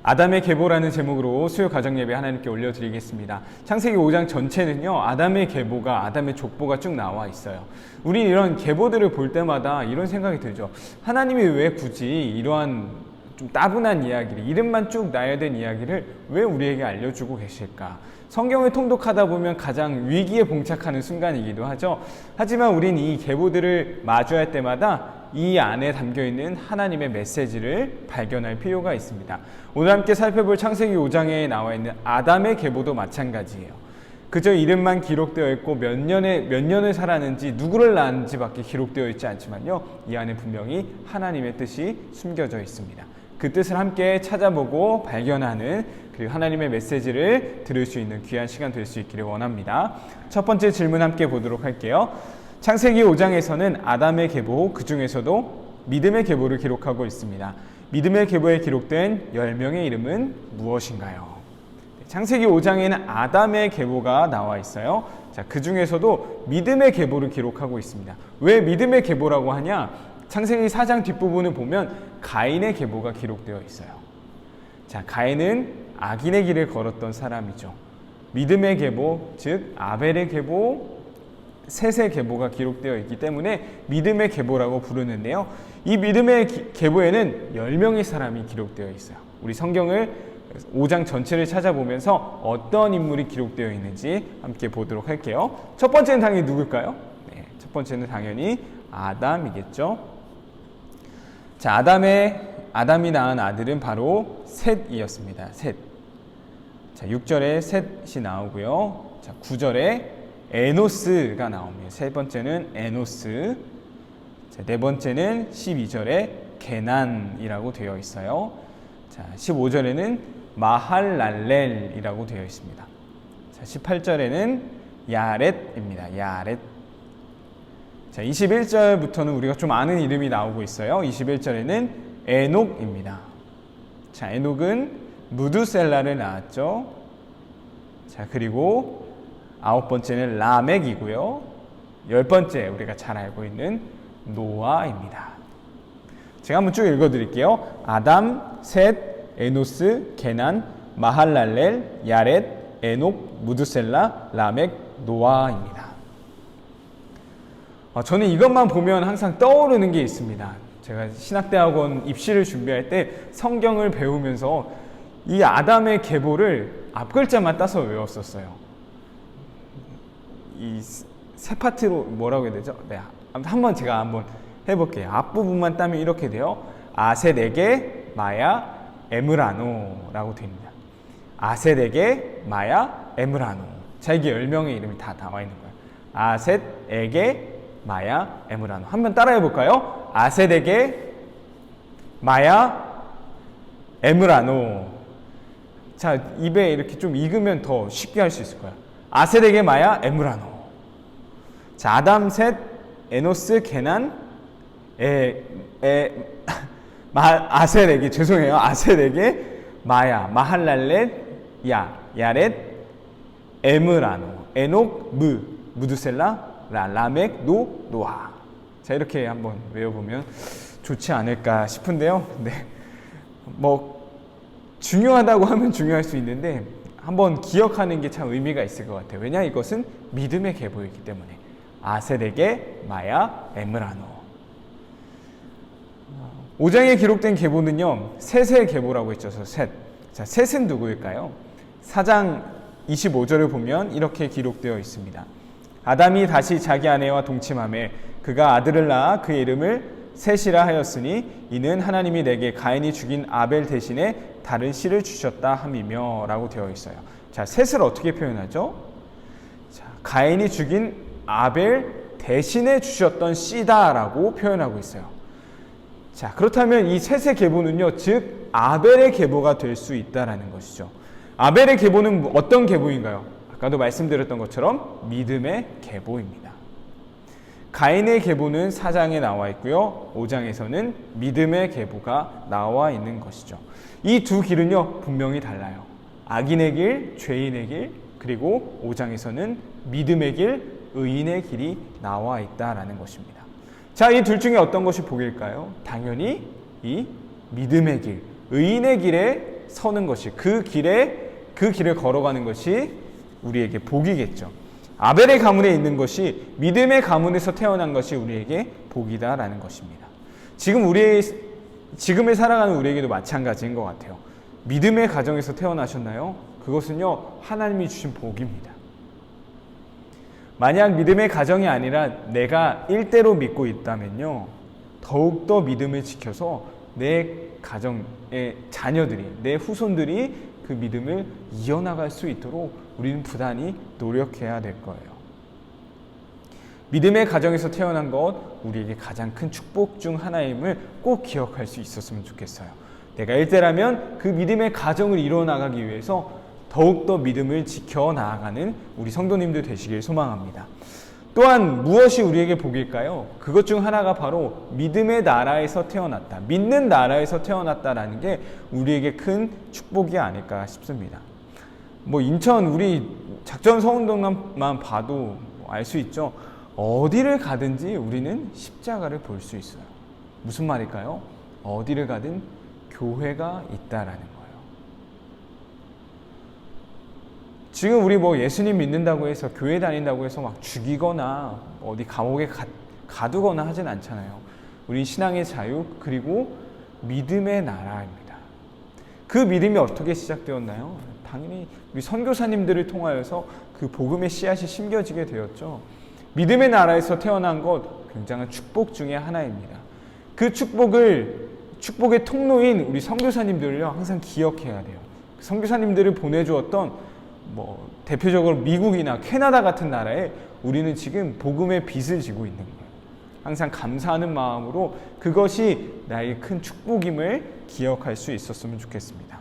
아담의 계보라는 제목으로 수요 가정 예배 하나님께 올려드리겠습니다. 창세기 5장 전체는요, 아담의 계보가, 아담의 족보가 쭉 나와 있어요. 우리 이런 계보들을 볼 때마다 이런 생각이 들죠. 하나님이 왜 굳이 이러한 좀 따분한 이야기를, 이름만 쭉 나야 된 이야기를 왜 우리에게 알려주고 계실까? 성경을 통독하다 보면 가장 위기에 봉착하는 순간이기도 하죠. 하지만 우린 이 계보들을 마주할 때마다 이 안에 담겨있는 하나님의 메시지를 발견할 필요가 있습니다. 오늘 함께 살펴볼 창세기 5장에 나와 있는 아담의 계보도 마찬가지예요. 그저 이름만 기록되어 있고 몇 년을 살았는지 누구를 낳았는지 밖에 기록되어 있지 않지만요, 이 안에 분명히 하나님의 뜻이 숨겨져 있습니다. 그 뜻을 함께 찾아보고 발견하는, 그리고 하나님의 메시지를 들을 수 있는 귀한 시간 될 수 있기를 원합니다. 첫 번째 질문 함께 보도록 할게요. 창세기 5장에서는 아담의 계보, 그 중에서도 믿음의 계보를 기록하고 있습니다. 믿음의 계보에 기록된 10명의 이름은 무엇인가요? 창세기 5장에는 아담의 계보가 나와 있어요. 자, 그 중에서도 믿음의 계보를 기록하고 있습니다. 왜 믿음의 계보라고 하냐? 창세기 4장 뒷부분을 보면 가인의 계보가 기록되어 있어요. 자, 가인은 악인의 길을 걸었던 사람이죠. 믿음의 계보, 즉 아벨의 계보, 셋의 계보가 기록되어 있기 때문에 믿음의 계보라고 부르는데요. 이 믿음의 계보에는 10명의 사람이 기록되어 있어요. 우리 성경을 5장 전체를 찾아보면서 어떤 인물이 기록되어 있는지 함께 보도록 할게요. 첫 번째는 당연히 누굴까요? 네, 첫 번째는 당연히 아담이겠죠. 자, 아담이 낳은 아들은 바로 셋이었습니다. 셋. 자, 6절에 셋이 나오고요. 자, 9절에 에노스가 나옵니다. 세 번째는 에노스. 자, 네 번째는 12절에 게난이라고 되어 있어요. 자, 15절에는 마할랄렐이라고 되어 있습니다. 자, 18절에는 야렛입니다. 야렛. 자, 21절부터는 우리가 좀 아는 이름이 나오고 있어요. 21절에는 에녹입니다. 자, 에녹은 무두셀라를 낳았죠. 자, 그리고 9번째는 라멕이고요. 10번째 우리가 잘 알고 있는 노아입니다. 제가 한번 쭉 읽어드릴게요. 아담, 셋, 에노스, 게난, 마할랄렐, 야렛, 에녹, 무두셀라, 라멕, 노아입니다. 저는 이것만 보면 항상 떠오르는 게 있습니다. 제가 신학대학원 입시를 준비할 때 성경을 배우면서 이 아담의 계보를 앞글자만 따서 외웠었어요. 이 세 파트로 뭐라고 해야 되죠? 네, 한번 제가 한번 해볼게요. 앞부분만 따면 이렇게 돼요. 아셋에게 마야 에므라노라고 됩니다. 아셋에게 마야 에므라노. 자, 이게 10명의 이름이 다 나와 있는 거예요. 아셋에게 마야 에므라노. 한번 따라해 볼까요? 아셋에게 마야 에므라노. 자, 입에 이렇게 좀 익으면 더 쉽게 할 수 있을 거예요. 아셋에게 마야 에므라노. 자, 아담, 셋, 에노스, 게난, 아셋에게, 죄송해요. 아셋에게 마야, 마할랄렛, 야렛, 에므라노, 에녹, 무두셀라, 라멕, 노아. 자, 이렇게 한번 외워보면 좋지 않을까 싶은데요. 네, 뭐 중요하다고 하면 중요할 수 있는데 한번 기억하는 게 참 의미가 있을 것 같아요. 왜냐, 이것은 믿음의 계보이기 때문에. 아셋에게 마야 에므라노. 5장에 기록된 계보는요, 셋의 계보라고 했죠. 셋. 자, 셋은 누구일까요? 4장 25절을 보면 이렇게 기록되어 있습니다. 아담이 다시 자기 아내와 동침하매 그가 아들을 낳아 그의 이름을 셋이라 하였으니 이는 하나님이 내게 가인이 죽인 아벨 대신에 다른 씨를 주셨다 함이며 라고 되어 있어요. 자, 셋을 어떻게 표현하죠? 자, 가인이 죽인 아벨 대신에 주셨던 씨다라고 표현하고 있어요. 자, 그렇다면 이 셋의 계보는요, 즉 아벨의 계보가 될 수 있다라는 것이죠. 아벨의 계보는 어떤 계보인가요? 아까도 말씀드렸던 것처럼 믿음의 계보입니다. 가인의 계보는 4장에 나와 있고요, 5장에서는 믿음의 계보가 나와 있는 것이죠. 이 두 길은요, 분명히 달라요. 악인의 길, 죄인의 길, 그리고 5장에서는 믿음의 길, 의인의 길이 나와 있다라는 것입니다. 자, 이 둘 중에 어떤 것이 복일까요? 당연히 이 믿음의 길, 의인의 길에 서는 것이 그 길을 걸어가는 것이 우리에게 복이겠죠. 아벨의 가문에 있는 것이 믿음의 가문에서 태어난 것이 우리에게 복이다라는 것입니다. 지금에 살아가는 우리에게도 마찬가지인 것 같아요. 믿음의 가정에서 태어나셨나요? 그것은요, 하나님이 주신 복입니다. 만약 믿음의 가정이 아니라 내가 일대로 믿고 있다면요, 더욱더 믿음을 지켜서 내 가정의 자녀들이, 내 후손들이 그 믿음을 이어나갈 수 있도록 우리는 부단히 노력해야 될 거예요. 믿음의 가정에서 태어난 것, 우리에게 가장 큰 축복 중 하나임을 꼭 기억할 수 있었으면 좋겠어요. 내가 일대라면 그 믿음의 가정을 이뤄나가기 위해서 더욱더 믿음을 지켜나가는 우리 성도님들 되시길 소망합니다. 또한 무엇이 우리에게 복일까요? 그것 중 하나가 바로 믿음의 나라에서 태어났다, 믿는 나라에서 태어났다라는 게 우리에게 큰 축복이 아닐까 싶습니다. 인천 우리 작전 서운동만 봐도 알 수 있죠. 어디를 가든지 우리는 십자가를 볼 수 있어요. 무슨 말일까요? 어디를 가든 교회가 있다라는 거예요. 지금 우리 예수님 믿는다고 해서 교회 다닌다고 해서 막 죽이거나 어디 감옥에 가두거나 하진 않잖아요. 우리 신앙의 자유 그리고 믿음의 나라입니다. 그 믿음이 어떻게 시작되었나요? 당연히 우리 선교사님들을 통하여서 그 복음의 씨앗이 심겨지게 되었죠. 믿음의 나라에서 태어난 것 굉장한 축복 중에 하나입니다. 그 축복의 통로인 우리 선교사님들을요, 항상 기억해야 돼요. 선교사님들을 보내주었던 대표적으로 미국이나 캐나다 같은 나라에 우리는 지금 복음의 빚을 지고 있는 거예요. 항상 감사하는 마음으로 그것이 나의 큰 축복임을 기억할 수 있었으면 좋겠습니다.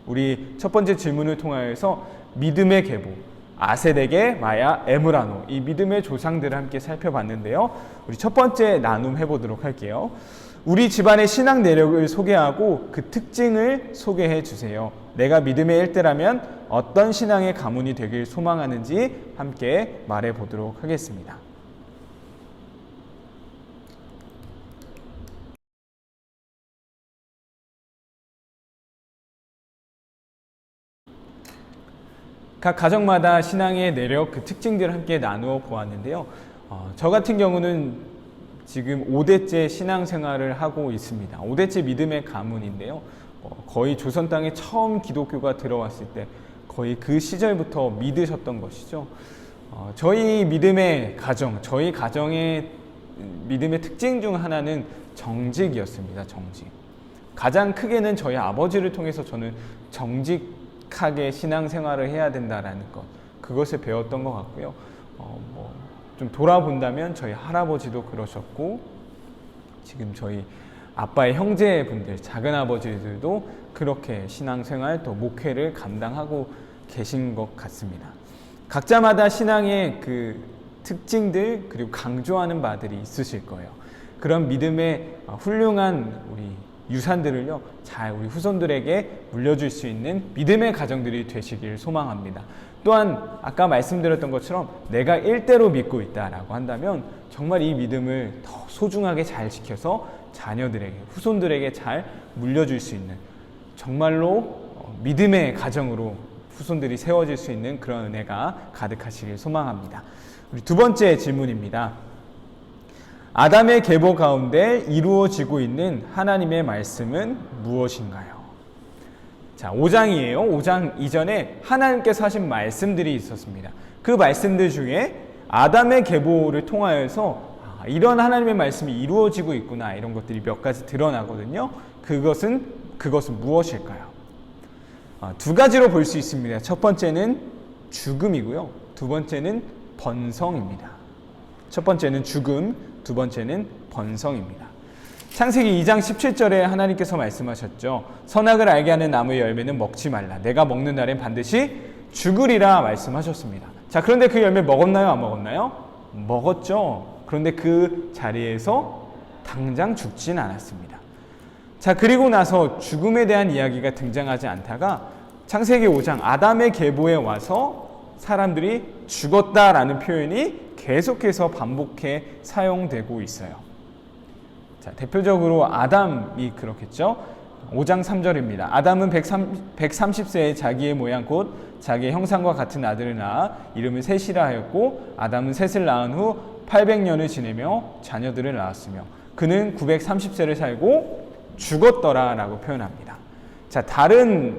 우리 첫 번째 질문을 통하여서 믿음의 계보, 아세덱게, 마야, 에므라노, 이 믿음의 조상들을 함께 살펴봤는데요. 우리 첫 번째 나눔 해보도록 할게요. 우리 집안의 신앙 내력을 소개하고 그 특징을 소개해 주세요. 내가 믿음의 일대라면 어떤 신앙의 가문이 되길 소망하는지 함께 말해 보도록 하겠습니다. 각 가정마다 신앙의 내력, 그 특징들을 함께 나누어 보았는데요. 저 같은 경우는 지금 5대째 신앙생활을 하고 있습니다. 5대째 믿음의 가문인데요. 거의 조선 땅에 처음 기독교가 들어왔을 때 거의 그 시절부터 믿으셨던 것이죠. 저희 믿음의 가정, 저희 가정의 믿음의 특징 중 하나는 정직이었습니다. 정직. 가장 크게는 저희 아버지를 통해서 저는 정직하게 신앙생활을 해야 된다라는 것, 그것을 배웠던 것 같고요. 좀 돌아본다면 저희 할아버지도 그러셨고, 지금 저희 아빠의 형제분들, 작은아버지들도 그렇게 신앙생활 또 목회를 감당하고 계신 것 같습니다. 각자마다 신앙의 그 특징들 그리고 강조하는 바들이 있으실 거예요. 그런 믿음의 훌륭한 우리 유산들을요, 잘 우리 후손들에게 물려줄 수 있는 믿음의 가정들이 되시길 소망합니다. 또한 아까 말씀드렸던 것처럼 내가 일대로 믿고 있다라고 한다면 정말 이 믿음을 더 소중하게 잘 지켜서 자녀들에게, 후손들에게 잘 물려줄 수 있는, 정말로 믿음의 가정으로 후손들이 세워질 수 있는 그런 은혜가 가득하시길 소망합니다. 우리 두 번째 질문입니다. 아담의 계보 가운데 이루어지고 있는 하나님의 말씀은 무엇인가요? 자, 5장이에요. 5장 이전에 하나님께서 하신 말씀들이 있었습니다. 그 말씀들 중에 아담의 계보를 통하여서 이런 하나님의 말씀이 이루어지고 있구나, 이런 것들이 몇 가지 드러나거든요. 그것은 무엇일까요? 두 가지로 볼 수 있습니다. 첫 번째는 죽음이고요. 두 번째는 번성입니다. 첫 번째는 죽음, 두 번째는 번성입니다. 창세기 2장 17절에 하나님께서 말씀하셨죠. 선악을 알게 하는 나무의 열매는 먹지 말라. 내가 먹는 날엔 반드시 죽으리라 말씀하셨습니다. 자, 그런데 그 열매 먹었나요? 안 먹었나요? 먹었죠. 그런데 그 자리에서 당장 죽진 않았습니다. 자, 그리고 나서 죽음에 대한 이야기가 등장하지 않다가 창세기 5장 아담의 계보에 와서 사람들이 죽었다라는 표현이 계속해서 반복해 사용되고 있어요. 자, 대표적으로 아담이 그렇겠죠. 5장 3절입니다. 아담은 130세에 자기의 모양 곧 자기의 형상과 같은 아들을 낳아 이름을 셋이라 하였고 아담은 셋을 낳은 후 800년을 지내며 자녀들을 낳았으며 그는 930세를 살고 죽었더라 라고 표현합니다. 자, 다른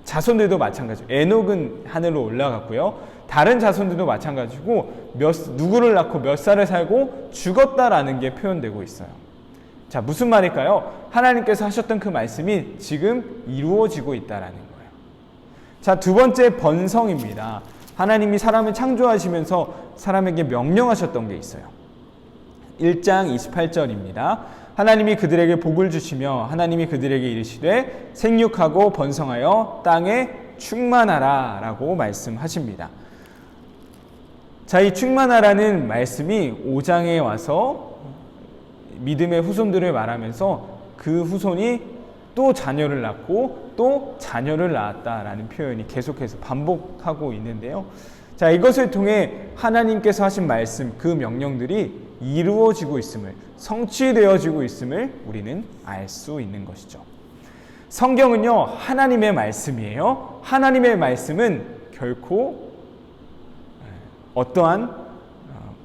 자손들도 마찬가지죠. 에녹은 하늘로 올라갔고요. 다른 자손들도 마찬가지고 누구를 낳고 몇 살을 살고 죽었다라는 게 표현되고 있어요. 자, 무슨 말일까요? 하나님께서 하셨던 그 말씀이 지금 이루어지고 있다라는 거예요. 자, 두 번째 번성입니다. 하나님이 사람을 창조하시면서 사람에게 명령하셨던 게 있어요. 1장 28절입니다. 하나님이 그들에게 복을 주시며 하나님이 그들에게 이르시되 생육하고 번성하여 땅에 충만하라 라고 말씀하십니다. 자, 이 충만하라는 말씀이 5장에 와서 믿음의 후손들을 말하면서 그 후손이 또 자녀를 낳고 또 자녀를 낳았다라는 표현이 계속해서 반복하고 있는데요. 자, 이것을 통해 하나님께서 하신 말씀, 그 명령들이 이루어지고 있음을, 성취되어지고 있음을 우리는 알 수 있는 것이죠. 성경은요, 하나님의 말씀이에요. 하나님의 말씀은 결코 어떠한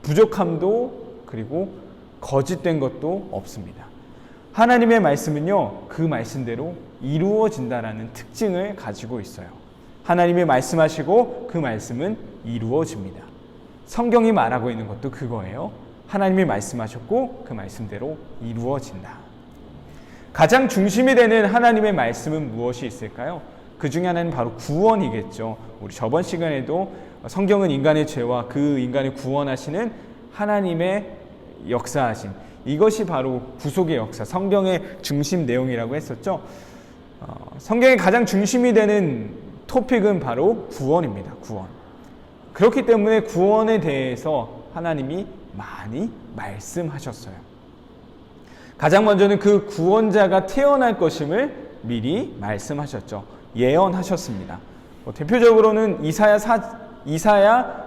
부족함도 그리고 거짓된 것도 없습니다. 하나님의 말씀은요, 그 말씀대로 이루어진다라는 특징을 가지고 있어요. 하나님이 말씀하시고 그 말씀은 이루어집니다. 성경이 말하고 있는 것도 그거예요. 하나님이 말씀하셨고 그 말씀대로 이루어진다. 가장 중심이 되는 하나님의 말씀은 무엇이 있을까요? 그 중에 하나는 바로 구원이겠죠. 우리 저번 시간에도 성경은 인간의 죄와 그 인간을 구원하시는 하나님의 역사하심, 이것이 바로 구속의 역사, 성경의 중심 내용이라고 했었죠. 성경의 가장 중심이 되는 토픽은 바로 구원입니다. 구원. 그렇기 때문에 구원에 대해서 하나님이 많이 말씀하셨어요. 가장 먼저는 그 구원자가 태어날 것임을 미리 말씀하셨죠. 예언하셨습니다. 대표적으로는 이사야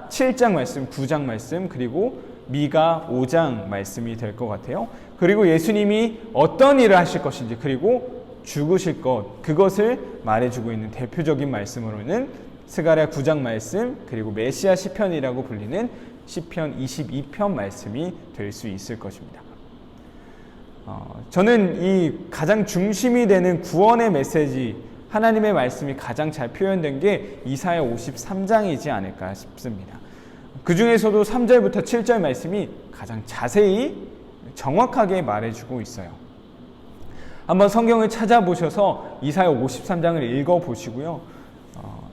7장 말씀, 9장 말씀, 그리고 미가 5장 말씀이 될 것 같아요. 그리고 예수님이 어떤 일을 하실 것인지, 그리고 죽으실 것, 그것을 말해주고 있는 대표적인 말씀으로는 스가랴 9장 말씀, 그리고 메시아 시편이라고 불리는 시편 22편 말씀이 될 수 있을 것입니다. 저는 이 가장 중심이 되는 구원의 메시지, 하나님의 말씀이 가장 잘 표현된 게 이사야 53장이지 않을까 싶습니다. 그 중에서도 3절부터 7절 말씀이 가장 자세히 정확하게 말해주고 있어요. 한번 성경을 찾아보셔서 이사야 53장을 읽어보시고요.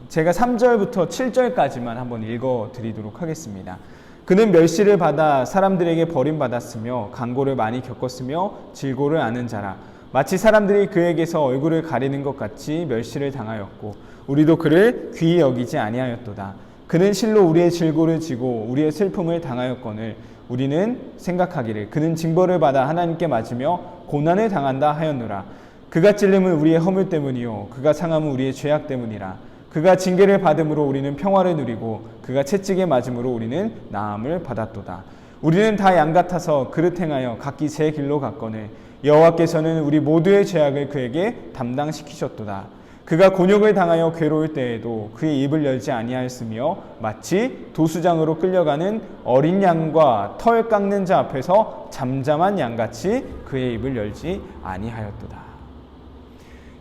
제가 3절부터 7절까지만 한번 읽어드리도록 하겠습니다. 그는 멸시를 받아 사람들에게 버림받았으며 강고를 많이 겪었으며 질고를 아는 자라. 마치 사람들이 그에게서 얼굴을 가리는 것 같이 멸시를 당하였고 우리도 그를 귀히 여기지 아니하였도다. 그는 실로 우리의 질고를 지고 우리의 슬픔을 당하였거늘 우리는 생각하기를 그는 징벌을 받아 하나님께 맞으며 고난을 당한다 하였노라. 그가 찔림은 우리의 허물 때문이요 그가 상함은 우리의 죄악 때문이라. 그가 징계를 받음으로 우리는 평화를 누리고 그가 채찍에 맞음으로 우리는 나음을 받았도다. 우리는 다 양 같아서 그릇 행하여 각기 제 길로 갔거늘 여호와께서는 우리 모두의 죄악을 그에게 담당시키셨도다. 그가 곤욕을 당하여 괴로울 때에도 그의 입을 열지 아니하였으며 마치 도수장으로 끌려가는 어린 양과 털 깎는 자 앞에서 잠잠한 양같이 그의 입을 열지 아니하였도다.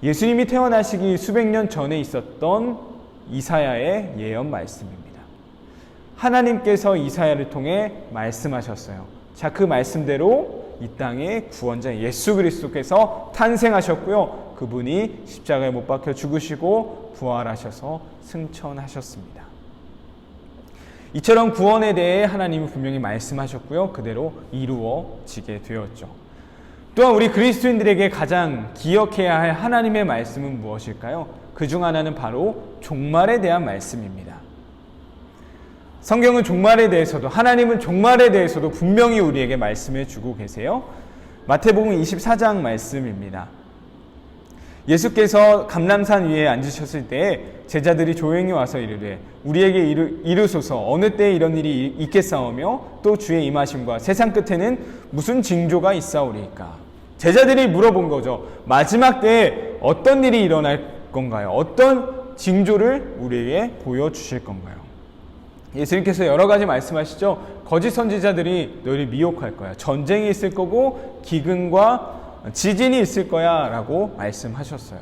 예수님이 태어나시기 수백 년 전에 있었던 이사야의 예언 말씀입니다. 하나님께서 이사야를 통해 말씀하셨어요. 자, 그 말씀대로 이 땅에 구원자 예수 그리스도께서 탄생하셨고요. 그분이 십자가에 못 박혀 죽으시고 부활하셔서 승천하셨습니다. 이처럼 구원에 대해 하나님이 분명히 말씀하셨고요. 그대로 이루어지게 되었죠. 또한 우리 그리스도인들에게 가장 기억해야 할 하나님의 말씀은 무엇일까요? 그중 하나는 바로 종말에 대한 말씀입니다. 성경은 종말에 대해서도, 하나님은 종말에 대해서도 분명히 우리에게 말씀해 주고 계세요. 마태복음 24장 말씀입니다. 예수께서 감람산 위에 앉으셨을 때에 제자들이 조용히 와서 이르되 우리에게 이르소서 어느 때에 이런 일이 있겠사오며 또 주의 임하심과 세상 끝에는 무슨 징조가 있사오리이까. 제자들이 물어본 거죠. 마지막 때에 어떤 일이 일어날 건가요? 어떤 징조를 우리에게 보여주실 건가요? 예수님께서 여러 가지 말씀하시죠. 거짓 선지자들이 너희를 미혹할 거야. 전쟁이 있을 거고 기근과 지진이 있을 거야 라고 말씀하셨어요.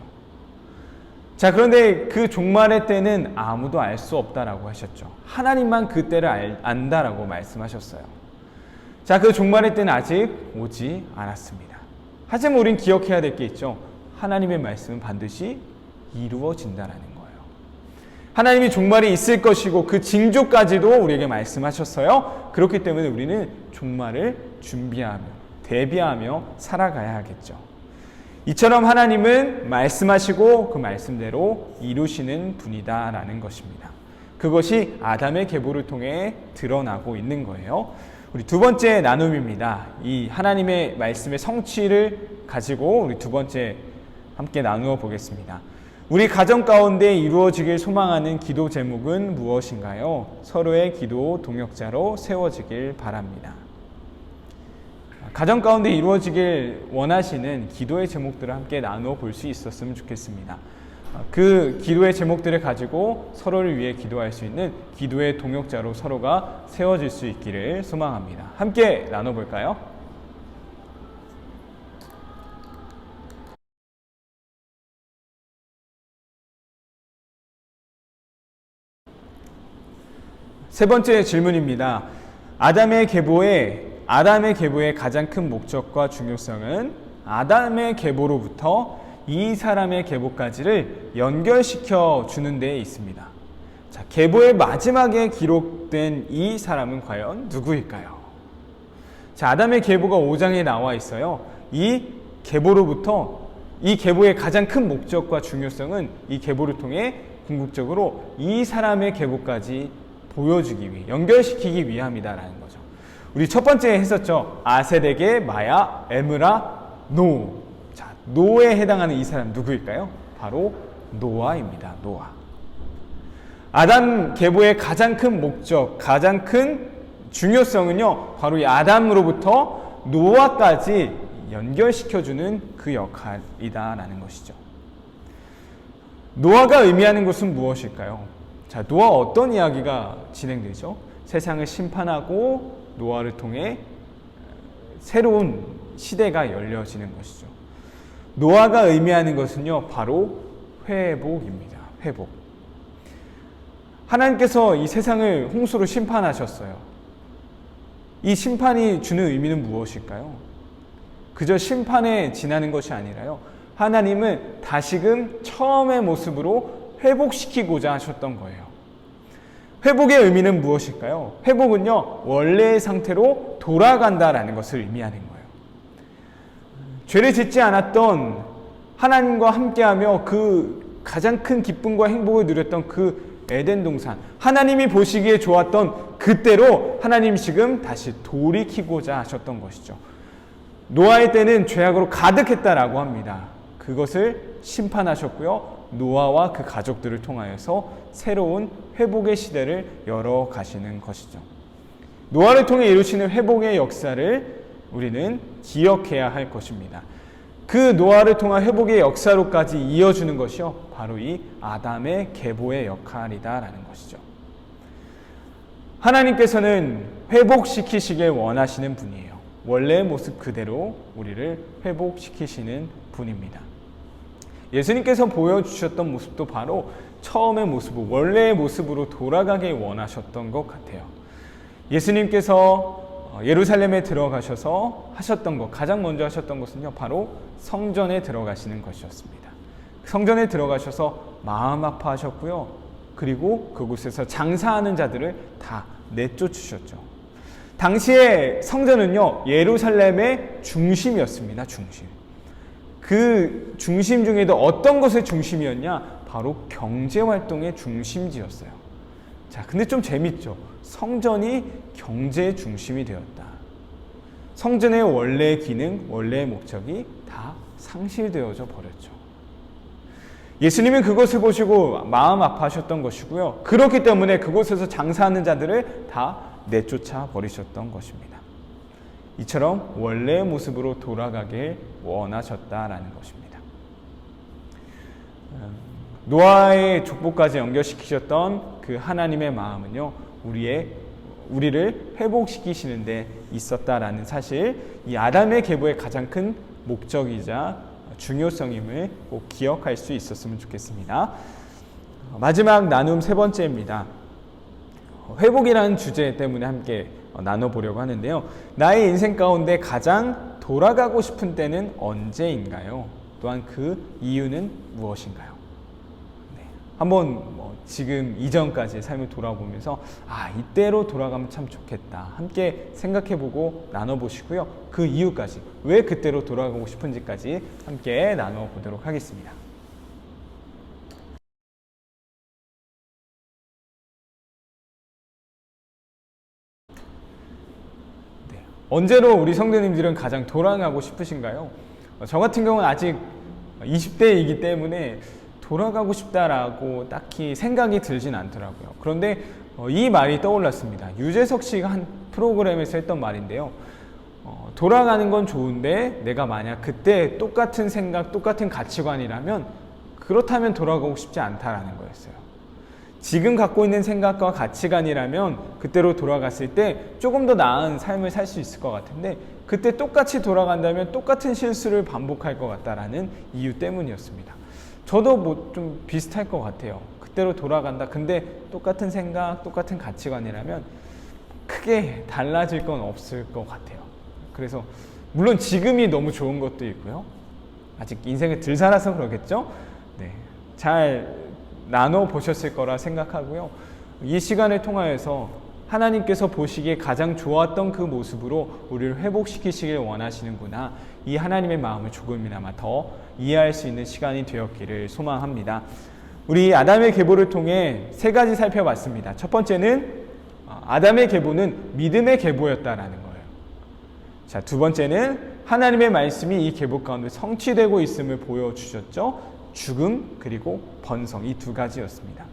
자, 그런데 그 종말의 때는 아무도 알 수 없다라고 하셨죠. 하나님만 그 때를 안다라고 말씀하셨어요. 자, 그 종말의 때는 아직 오지 않았습니다. 하지만 우린 기억해야 될 게 있죠. 하나님의 말씀은 반드시 이루어진다라는 거예요. 하나님이 종말이 있을 것이고 그 징조까지도 우리에게 말씀하셨어요. 그렇기 때문에 우리는 종말을 준비하며 대비하며 살아가야 하겠죠. 이처럼 하나님은 말씀하시고 그 말씀대로 이루시는 분이다라는 것입니다. 그것이 아담의 계보를 통해 드러나고 있는 거예요. 우리 두 번째 나눔입니다. 이 하나님의 말씀의 성취를 가지고 우리 두 번째 함께 나누어 보겠습니다. 우리 가정 가운데 이루어지길 소망하는 기도 제목은 무엇인가요? 서로의 기도 동역자로 세워지길 바랍니다. 가정 가운데 이루어지길 원하시는 기도의 제목들을 함께 나누어 볼 수 있었으면 좋겠습니다. 그 기도의 제목들을 가지고 서로를 위해 기도할 수 있는 기도의 동역자로 서로가 세워질 수 있기를 소망합니다. 함께 나눠볼까요? 세 번째 질문입니다. 아담의 계보의 가장 큰 목적과 중요성은 아담의 계보로부터 이 사람의 계보까지를 연결시켜 주는 데에 있습니다. 자, 계보의 마지막에 기록된 이 사람은 과연 누구일까요? 자, 아담의 계보가 5장에 나와 있어요. 이 계보로부터 이 계보의 가장 큰 목적과 중요성은 이 계보를 통해 궁극적으로 이 사람의 계보까지 보여주기 위해 연결시키기 위함이다라는 거죠. 우리 첫 번째 했었죠. 아세덱의 마야, 에므라, 노. 자, 노에 해당하는 이 사람 누구일까요? 바로 노아입니다. 노아. 아담 계보의 가장 큰 목적, 가장 큰 중요성은요, 바로 이 아담으로부터 노아까지 연결시켜주는 그 역할이다라는 것이죠. 노아가 의미하는 것은 무엇일까요? 자, 노아 어떤 이야기가 진행되죠? 세상을 심판하고 노아를 통해 새로운 시대가 열려지는 것이죠. 노아가 의미하는 것은요, 바로 회복입니다. 회복. 하나님께서 이 세상을 홍수로 심판하셨어요. 이 심판이 주는 의미는 무엇일까요? 그저 심판에 지나는 것이 아니라요, 하나님은 다시금 처음의 모습으로 회복시키고자 하셨던 거예요. 회복의 의미는 무엇일까요? 회복은요, 원래의 상태로 돌아간다라는 것을 의미하는 거예요. 죄를 짓지 않았던 하나님과 함께하며 그 가장 큰 기쁨과 행복을 누렸던 그 에덴 동산, 하나님이 보시기에 좋았던 그때로 하나님이 지금 다시 돌이키고자 하셨던 것이죠. 노아의 때는 죄악으로 가득했다라고 합니다. 그것을 심판하셨고요, 노아와 그 가족들을 통하여서 새로운 회복의 시대를 열어가시는 것이죠. 노아를 통해 이루시는 회복의 역사를 우리는 기억해야 할 것입니다. 그 노아를 통한 회복의 역사로까지 이어주는 것이요, 바로 이 아담의 계보의 역할이다라는 것이죠. 하나님께서는 회복시키시길 원하시는 분이에요. 원래의 모습 그대로 우리를 회복시키시는 분입니다. 예수님께서 보여주셨던 모습도 바로 처음의 모습, 원래의 모습으로 돌아가길 원하셨던 것 같아요. 예수님께서 예루살렘에 들어가셔서 하셨던 것, 가장 먼저 하셨던 것은요, 바로 성전에 들어가시는 것이었습니다. 성전에 들어가셔서 마음 아파하셨고요, 그리고 그곳에서 장사하는 자들을 다 내쫓으셨죠. 당시에 성전은요, 예루살렘의 중심이었습니다. 중심. 그 중심 중에도 어떤 것의 중심이었냐? 바로 경제활동의 중심지였어요. 자, 근데 좀 재밌죠? 성전이 경제의 중심이 되었다. 성전의 원래의 기능, 원래의 목적이 다 상실되어져 버렸죠. 예수님은 그것을 보시고 마음 아파하셨던 것이고요, 그렇기 때문에 그곳에서 장사하는 자들을 다 내쫓아 버리셨던 것입니다. 이처럼 원래의 모습으로 돌아가길 원하셨다라는 것입니다. 노아의 족보까지 연결시키셨던 그 하나님의 마음은요, 우리를 회복시키시는 데 있었다라는 사실, 이 아담의 계보의 가장 큰 목적이자 중요성임을 꼭 기억할 수 있었으면 좋겠습니다. 마지막 나눔 세 번째입니다. 회복이라는 주제 때문에 함께 나눠보려고 하는데요. 나의 인생 가운데 가장 돌아가고 싶은 때는 언제인가요? 또한 그 이유는 무엇인가요? 네. 한번 지금 이전까지의 삶을 돌아보면서 이때로 돌아가면 참 좋겠다. 함께 생각해보고 나눠보시고요. 그 이유까지, 왜 그때로 돌아가고 싶은지까지 함께 나눠보도록 하겠습니다. 언제로 우리 성도님들은 가장 돌아가고 싶으신가요? 저 같은 경우는 아직 20대이기 때문에 돌아가고 싶다라고 딱히 생각이 들진 않더라고요. 그런데 이 말이 떠올랐습니다. 유재석 씨가 한 프로그램에서 했던 말인데요. 돌아가는 건 좋은데 내가 만약 그때 똑같은 생각, 똑같은 가치관이라면 그렇다면 돌아가고 싶지 않다라는 거였어요. 지금 갖고 있는 생각과 가치관이라면 그때로 돌아갔을 때 조금 더 나은 삶을 살 수 있을 것 같은데 그때 똑같이 돌아간다면 똑같은 실수를 반복할 것 같다라는 이유 때문이었습니다. 저도 좀 비슷할 것 같아요. 그때로 돌아간다. 근데 똑같은 생각, 똑같은 가치관이라면 크게 달라질 건 없을 것 같아요. 그래서 물론 지금이 너무 좋은 것도 있고요. 아직 인생을 덜 살아서 그러겠죠? 네, 잘 나눠보셨을 거라 생각하고요. 이 시간을 통하여서 하나님께서 보시기에 가장 좋았던 그 모습으로 우리를 회복시키시길 원하시는구나. 이 하나님의 마음을 조금이나마 더 이해할 수 있는 시간이 되었기를 소망합니다. 우리 아담의 계보를 통해 세 가지 살펴봤습니다. 첫 번째는 아담의 계보는 믿음의 계보였다라는 거예요. 자, 두 번째는 하나님의 말씀이 이 계보 가운데 성취되고 있음을 보여주셨죠. 죽음 그리고 번성, 이 두 가지였습니다.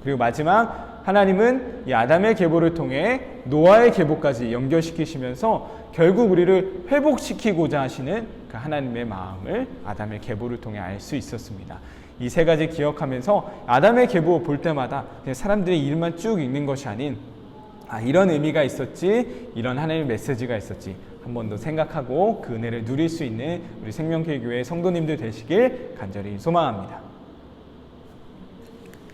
그리고 마지막 하나님은 이 아담의 계보를 통해 노아의 계보까지 연결시키시면서 결국 우리를 회복시키고자 하시는 그 하나님의 마음을 아담의 계보를 통해 알 수 있었습니다. 이 세 가지 기억하면서 아담의 계보 볼 때마다 그냥 사람들의 이름만 쭉 읽는 것이 아닌 이런 의미가 있었지, 이런 하나님의 메시지가 있었지 한 번 더 생각하고 그 은혜를 누릴 수 있는 우리 생명교회 성도님들 되시길 간절히 소망합니다.